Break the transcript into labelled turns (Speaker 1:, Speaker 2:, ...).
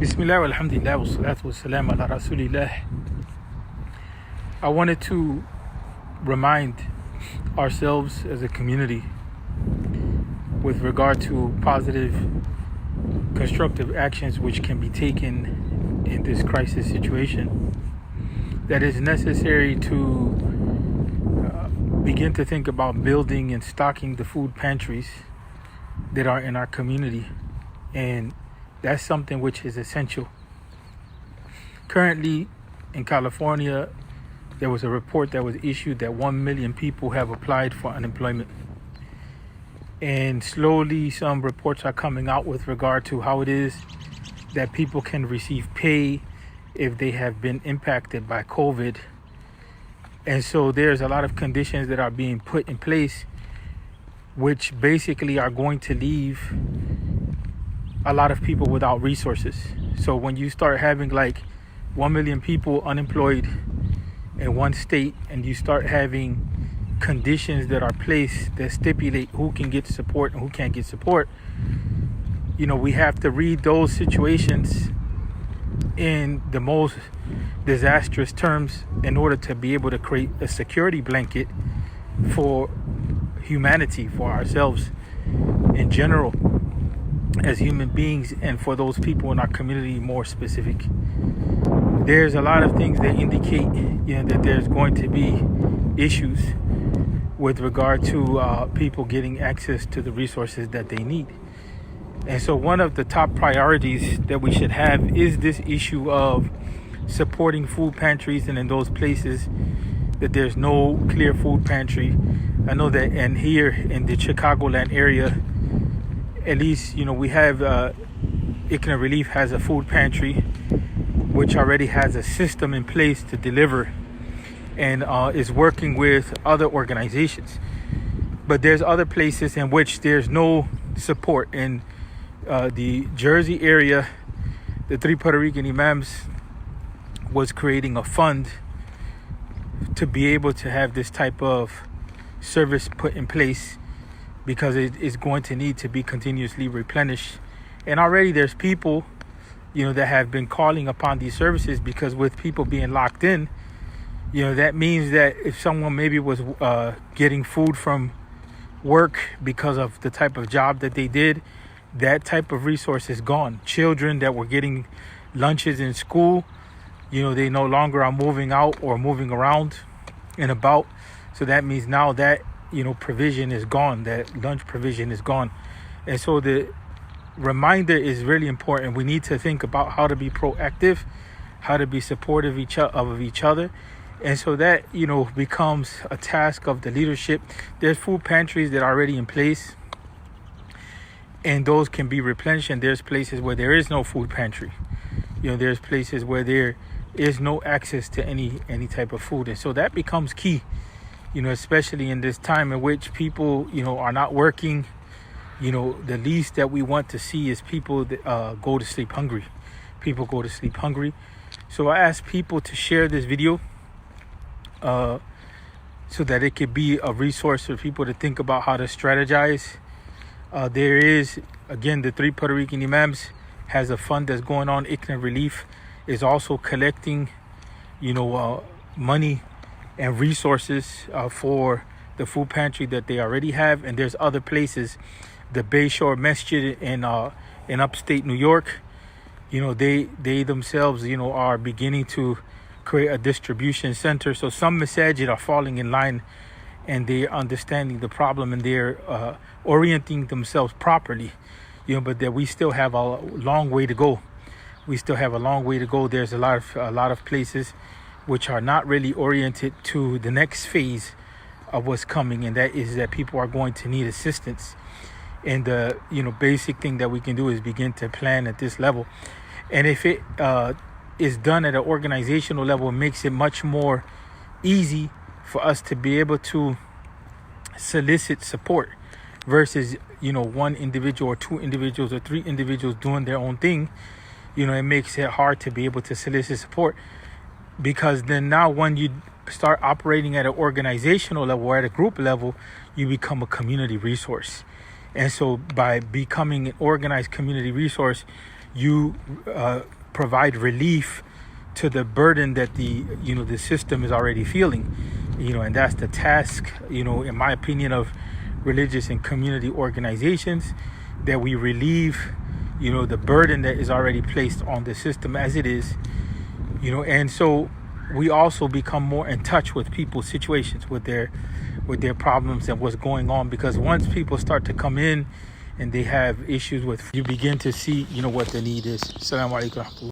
Speaker 1: Bismillah, alhamdulillah, wa salatu wa salam ala rasulillah. I wanted to remind ourselves as a community with regard to positive, constructive actions which can be taken in this crisis situation, that is necessary to begin to think about building and stocking the food pantries that are in our community. And that's something which is essential. Currently in California, there was a report that was issued that 1 million people have applied for unemployment. And slowly some reports are coming out with regard to how it is that people can receive pay if they have been impacted by COVID. And so there's a lot of conditions that are being put in place which basically are going to leave a lot of people without resources. So when you start having like 1 million people unemployed in one state, and you start having conditions that are placed that stipulate who can get support and who can't get support, we have to read those situations in the most disastrous terms in order to be able to create a security blanket for humanity, for ourselves in general as human beings, and for those people in our community more specific. There's a lot of things that indicate that there's going to be issues with regard to people getting access to the resources that they need. And so one of the top priorities that we should have is this issue of supporting food pantries, and in those places that there's no clear food pantry. I know that, and here in the Chicagoland area, at least, we have ICNA Relief has a food pantry which already has a system in place to deliver, and is working with other organizations. But there's other places in which there's no support. In the Jersey area, the 3 Puerto Rican imams was creating a fund to be able to have this type of service put in place, because it is going to need to be continuously replenished. And already there's people, that have been calling upon these services, because with people being locked in, that means that if someone maybe was getting food from work because of the type of job that they did, that type of resource is gone. Children that were getting lunches in school, they no longer are moving out or moving around and about. So that means now that provision is gone, that lunch provision is gone. And so the reminder is really important. We need to think about how to be proactive, how to be supportive of each other. And so that, becomes a task of the leadership. There's food pantries that are already in place, and those can be replenished. And there's places where there is no food pantry. There's places where there is no access to any type of food. And so that becomes key. Especially in this time in which people, are not working. The least that we want to see is people that go to sleep hungry. People go to sleep hungry. So I ask people to share this video so that it could be a resource for people to think about how to strategize. There is, again, the 3 Puerto Rican imams has a fund that's going on. ICNA Relief is also collecting, money and resources for the food pantry that they already have. And there's other places, the Bayshore Masjid in upstate New York, they themselves, are beginning to create a distribution center. So some masajid are falling in line, and they're understanding the problem, and they're orienting themselves properly, but that we still have a long way to go. There's a lot of places which are not really oriented to the next phase of what's coming, and that is that people are going to need assistance. And the basic thing that we can do is begin to plan at this level. And if it is done at an organizational level, it makes it much more easy for us to be able to solicit support versus one individual or 2 individuals or 3 individuals doing their own thing. It makes it hard to be able to solicit support. Because then now when you start operating at an organizational level or at a group level, you become a community resource. And so by becoming an organized community resource, you provide relief to the burden that the system is already feeling, and that's the task, in my opinion, of religious and community organizations, that we relieve, the burden that is already placed on the system as it is, and so we also become more in touch with people's situations, with their problems and what's going on, because once people start to come in and they have issues with, you begin to see, what the need is. Assalamu alaikum.